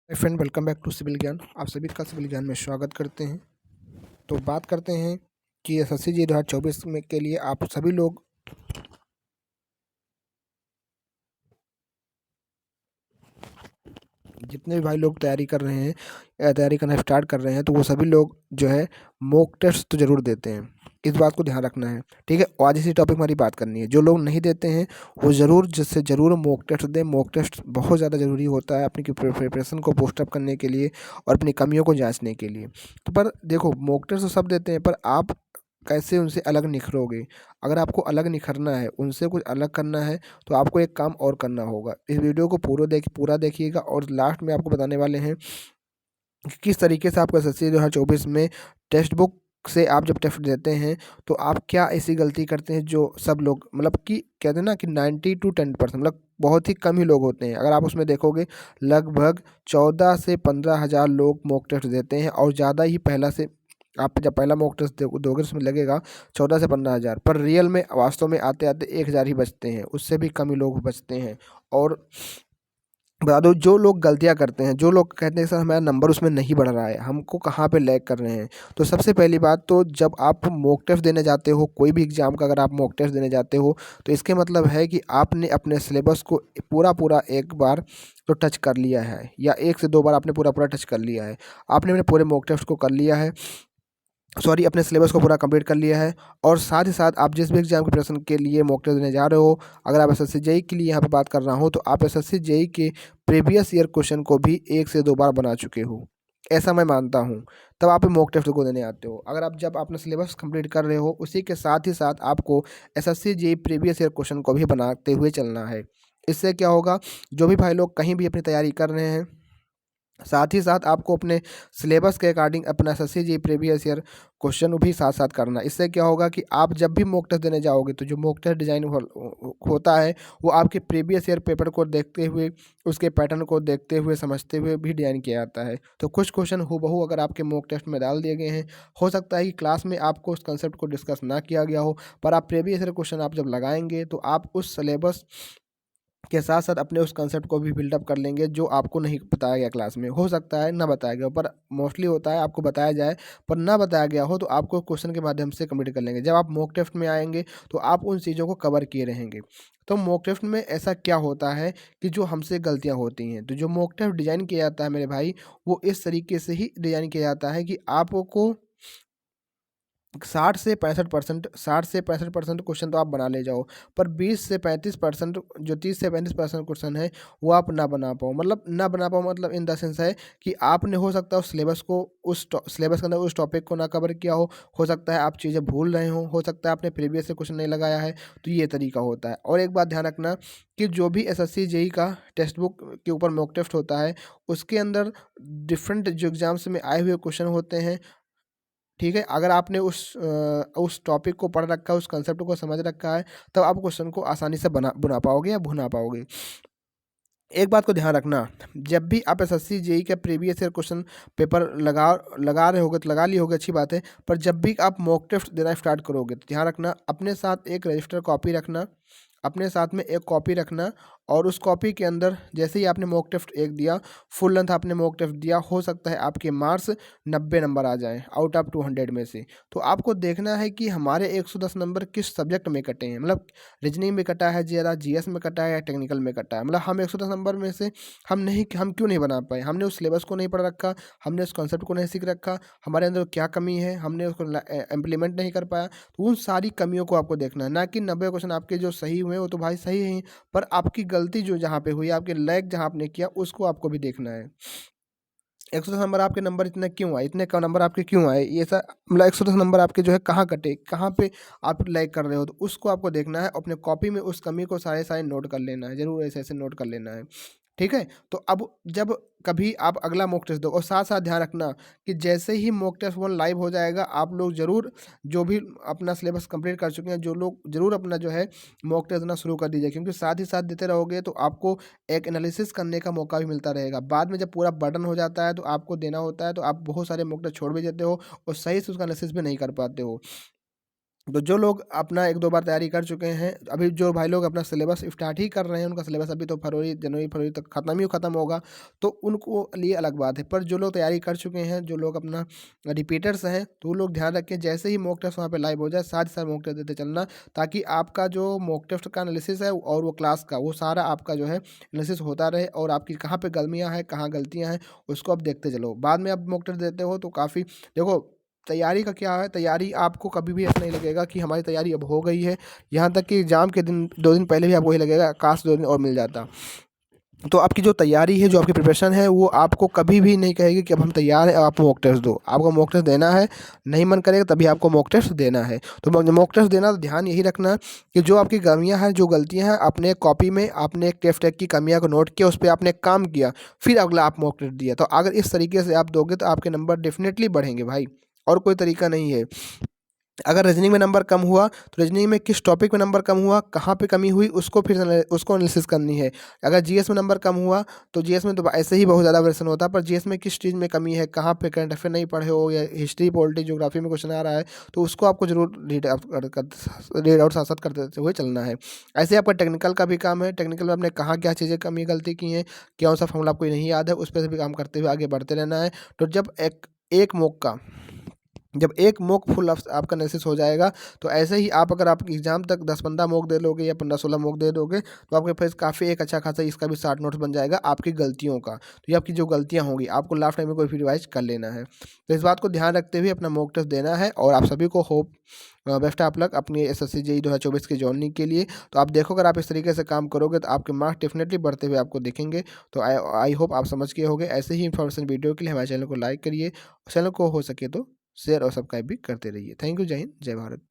Hi friend, welcome back to civil Gyan. आप सभी का सिविल ज्ञान में स्वागत करते हैं। तो बात करते हैं कि एसएससी जी 2024 में के लिए आप सभी लोग जितने भी भाई लोग तैयारी कर रहे हैं या तैयारी करना स्टार्ट कर रहे हैं, तो वो सभी लोग जो है मॉक टेस्ट तो ज़रूर देते हैं। इस बात को ध्यान रखना है, ठीक है। और आज इसी टॉपिक में हमारी बात करनी है। जो लोग नहीं देते हैं वो ज़रूर जिससे ज़रूर मॉक टेस्ट दें। मॉक टेस्ट बहुत ज़्यादा ज़रूरी होता है अपनी प्रिपरेशन को बूस्टअप करने के लिए और अपनी कमियों को जांचने के लिए। तो पर देखो, मॉक टेस्ट तो सब देते हैं, पर आप कैसे उनसे अलग निखरोगे? अगर आपको अलग निखरना है, उनसे कुछ अलग करना है, तो आपको एक काम और करना होगा। इस वीडियो को पूरा देखिएगा और लास्ट में आपको बताने वाले हैं कि किस तरीके से आपको एसएससी 2024 में टेक्स्ट बुक से आप जब टेस्ट देते हैं तो आप क्या ऐसी गलती करते हैं जो सब लोग, मतलब कि कहते हैं ना कि 90 to 10%, मतलब बहुत ही कम ही लोग होते हैं। अगर आप उसमें देखोगे, लगभग 14 से 15 हज़ार लोग मॉक टेस्ट देते हैं और ज़्यादा ही पहला से आप जब पहला मॉक टेस्ट दोगे उसमें लगेगा 14 से 15 हज़ार, पर रियल में वास्तव में आते आते 1 हज़ार ही बचते हैं, उससे भी कम ही लोग बचते हैं। और बता दो, जो लोग गलतियाँ करते हैं, जो लोग कहते हैं सर हमारा नंबर उसमें नहीं बढ़ रहा है, हमको कहाँ पे लैग कर रहे हैं, तो सबसे पहली बात तो जब आप मॉक टेस्ट देने जाते हो, कोई भी एग्ज़ाम का अगर आप मॉक टेस्ट देने जाते हो, तो इसके मतलब है कि आपने अपने सिलेबस को पूरा एक बार तो टच कर लिया है, या 1 से 2 बार आपने पूरा टच कर लिया है। आपने अपने पूरे मॉक टेस्ट को कर लिया है, सॉरी, अपने सिलेबस को पूरा कंप्लीट कर लिया है। और साथ ही साथ आप जिस भी एग्जाम की प्रिपरेशन के लिए मॉक टेस्ट देने जा रहे हो, अगर आप एसएससी जेई के लिए यहाँ पे बात कर रहा हूँ, तो आप एसएससी जेई के प्रीवियस ईयर क्वेश्चन को भी 1 से 2 बार बना चुके हो, ऐसा मैं मानता हूँ। तब आप मॉक टेस्ट को देने आते हो। अगर आप जब अपना सिलेबस कंप्लीट कर रहे हो, उसी के साथ ही साथ आपको SSC JE previous year question को भी बनाते हुए चलना है। इससे क्या होगा, जो भी भाई लोग कहीं भी अपनी तैयारी कर रहे हैं, साथ ही साथ आपको अपने सिलेबस के अकॉर्डिंग अपना एसएससी जी प्रीवियस ईयर क्वेश्चन भी साथ साथ करना है। इससे क्या होगा कि आप जब भी मॉक टेस्ट देने जाओगे, तो जो मॉक टेस्ट डिज़ाइन होता है वो आपके प्रीवियस ईयर पेपर को देखते हुए, उसके पैटर्न को देखते हुए, समझते हुए भी डिज़ाइन किया जाता है। तो कुछ क्वेश्चन हूबहू अगर आपके मॉक टेस्ट में डाल दिए गए हैं, हो सकता है कि क्लास में आपको उस कंसेप्ट को डिस्कस ना किया गया हो, पर आप प्रीवियस ईयर क्वेश्चन आप जब लगाएंगे तो आप उस सिलेबस के साथ साथ अपने उस कंसेप्ट को भी बिल्डअप कर लेंगे जो आपको नहीं बताया गया क्लास में। हो सकता है ना बताया गया हो, पर मोस्टली होता है आपको बताया जाए, पर ना बताया गया हो तो आपको क्वेश्चन के माध्यम से कंप्लीट कर लेंगे। जब आप मॉक टेस्ट में आएंगे तो आप उन चीज़ों को कवर किए रहेंगे। तो मॉक टेस्ट में ऐसा क्या होता है कि जो हमसे गलतियाँ होती हैं, तो जो मॉक टेस्ट डिज़ाइन किया जाता है मेरे भाई, वो इस तरीके से ही डिज़ाइन किया जाता है कि आपको 60 से 65% क्वेश्चन तो आप बना ले जाओ, पर 20 से 35%, जो 30 से 35% क्वेश्चन है, वो आप ना बना पाओ। मतलब ना बना पाओ मतलब इन द सेंस है कि आपने हो सकता है उस सिलेबस को, उस सिलेबस के अंदर उस टॉपिक को ना कवर किया हो सकता है आप चीज़ें भूल रहे हो सकता है आपने प्रीवियस से क्वेश्चन नहीं लगाया है। तो ये तरीका होता है। और एक बात ध्यान रखना कि जो भी एसएससी जेई का टेक्स्ट बुक के ऊपर मॉक टेस्ट होता है, उसके अंदर डिफरेंट जो एग्जाम्स में आए हुए क्वेश्चन होते हैं, ठीक है। अगर आपने उस टॉपिक को पढ़ रखा है, उस कंसेप्ट को समझ रखा है, तब आप क्वेश्चन को आसानी से बना पाओगे या भुना पाओगे। एक बात को ध्यान रखना, जब भी आप एसएससी जेई का प्रीवियस ईयर क्वेश्चन पेपर लगा रहे होगे तो लगा लिए होगे, अच्छी बात है। पर जब भी आप मॉक टेस्ट देना स्टार्ट करोगे, तो ध्यान रखना अपने साथ एक रजिस्टर कॉपी रखना, अपने साथ में एक कॉपी रखना। और उस कॉपी के अंदर जैसे ही आपने मॉक टेस्ट एक दिया, फुल लेंथ आपने मॉक टेस्ट दिया, हो सकता है आपके मार्क्स 90 नंबर आ जाएँ आउट ऑफ 200 में से। तो आपको देखना है कि हमारे 110 नंबर किस सब्जेक्ट में कटे हैं, मतलब रीजनिंग में कटा है ज़्यादा, जीएस में कटा है या टेक्निकल में कटा है। मतलब हम 110 नंबर में से हम क्यों नहीं बना पाए? हमने उस सिलेबस को नहीं पढ़ रखा, हमने उस कॉन्सेप्ट को नहीं सीख रखा, हमारे अंदर क्या कमी है, हमने उसको इम्प्लीमेंट नहीं कर पाया। तो उन सारी कमियों को आपको देखना है, ना कि 90 क्वेश्चन आपके जो सही हुए वो तो भाई सही हैं, पर आपकी गलती जो जहाँ पे हुई, आपके लैग जहाँ आपने किया, उसको आपको भी देखना है। 110 नंबर आपके नंबर इतने क्यों आए, इतने कम नंबर आपके क्यों आए, ये सब मतलब 110 नंबर आपके जो है कहाँ कटे, कहाँ पे आप लैग कर रहे हो, तो उसको आपको देखना है। अपने कॉपी में उस कमी को सारे सारे नोट कर लेना है, जरूर ऐसे ऐसे नोट कर लेना है, ठीक है। तो अब जब कभी आप अगला मॉक टेस्ट दो, और साथ साथ ध्यान रखना कि जैसे ही मॉक टेस्ट 1 लाइव हो जाएगा, आप लोग जरूर जो भी अपना सिलेबस कंप्लीट कर चुके हैं, जो लोग जरूर अपना जो है मॉक टेस्ट देना शुरू कर दीजिए, क्योंकि साथ ही साथ देते रहोगे तो आपको एक एनालिसिस करने का मौका भी मिलता रहेगा। बाद में जब पूरा बर्डन हो जाता है तो आपको देना होता है, तो आप बहुत सारे मॉक टेस्ट छोड़ भी देते हो और सही से उसका एनालिसिस भी नहीं कर पाते हो। तो जो लोग अपना 1-2 बार तैयारी कर चुके हैं, अभी जो भाई लोग अपना सिलेबस स्टार्ट ही कर रहे हैं, उनका सिलेबस अभी तो जनवरी-फरवरी तक ख़त्म होगा, तो उनको लिए अलग बात है। पर जो लोग तैयारी कर चुके हैं, जो लोग अपना रिपीटर्स हैं, तो वो लोग ध्यान रखें, जैसे ही मॉक टेस्ट वहाँ पे लाइव हो जाए, साथ ही साथ मॉक टेस्ट देते चलना, ताकि आपका जो मॉक टेस्ट का एनालिसिस है और वो क्लास का, वो सारा आपका जो है एनालिसिस होता रहे और आपकी कहाँ पे गलतियाँ हैं, कहाँ गलतियाँ हैं, उसको आप देखते चलो। बाद में आप मॉक टेस्ट देते हो तो काफ़ी देखो, तैयारी का क्या है, तैयारी आपको कभी भी ऐसा नहीं लगेगा कि हमारी तैयारी अब हो गई है, यहाँ तक कि एग्ज़ाम के दिन 2 दिन पहले भी आपको ये लगेगा काश 2 दिन और मिल जाता। तो आपकी जो तैयारी है, जो आपकी प्रिपरेशन है, वो आपको कभी भी नहीं कहेगी कि अब हम तैयार हैं, अब आप मॉक टेस्ट दो। आपको मॉक टेस्ट देना है, नहीं मन करेगा तभी आपको मॉक टेस्ट देना है। तो मॉक टेस्ट देना तो ध्यान यही रखना कि जो आपकी कमियाँ हैं, जो गलतियाँ हैं, अपने कॉपी में आपने एक टेस्ट की कमियाँ को नोट किया, उस पे आपने काम किया, फिर अगला आप मॉक टेस्ट दिया। तो अगर इस तरीके से आप दोगे तो आपके नंबर डेफ़िनेटली बढ़ेंगे भाई, और कोई तरीका नहीं है। अगर रीजनिंग में नंबर कम हुआ तो रीजनिंग में किस टॉपिक में नंबर कम हुआ, कहाँ पे कमी हुई, उसको फिर उसको एनालिसिस करनी है। अगर जीएस में नंबर कम हुआ तो जीएस में तो ऐसे ही बहुत ज़्यादा वेरिएशन होता है, पर जीएस में किस चीज़ में कमी है, कहाँ पे करंट अफेयर नहीं पढ़े हो, या हिस्ट्री पॉलिटी ज्योग्राफी में क्वेश्चन आ रहा है, तो उसको आपको जरूर रीड आउट साथ साथ करते हुए चलना है। ऐसे आपका टेक्निकल का भी काम है, टेक्निकल में आपने कहाँ क्या चीज़ें कमी गलती की हैं, कौन सा फॉर्मूला आपको नहीं याद है, उस पर भी काम करते हुए आगे बढ़ते रहना है। तो जब एक मॉक फुल आपका एनालिसिस हो जाएगा, तो ऐसे ही आप अगर आप एग्जाम तक 10-15 मॉक दे लोगे या 15-16 मॉक दे दोगे, तो आपके पास काफ़ी एक अच्छा खासा इसका भी 60 नोट्स बन जाएगा आपकी गलतियों का। तो ये आपकी जो गलतियाँ होंगी, आपको लास्ट टाइम में कोई भी रिवाइज कर लेना है। तो इस बात को ध्यान रखते हुए अपना मॉक टेस्ट देना है, और आप सभी को होप बेस्ट ऑफ लक अपनी एसएससी जेईई 2024 की जॉइनिंग के लिए। तो आप देखो, अगर आप इस तरीके से काम करोगे तो आपके मार्क्स डेफिनेटली बढ़ते हुए आपको दिखेंगे। तो आई होप आप समझ गए होंगे। ऐसे ही इन्फॉर्मेशन वीडियो के लिए हमारे चैनल को लाइक करिए, चैनल को हो सके तो शेयर और सब्सक्राइब भी करते रहिए। Thank you. जय हिंद, जय भारत।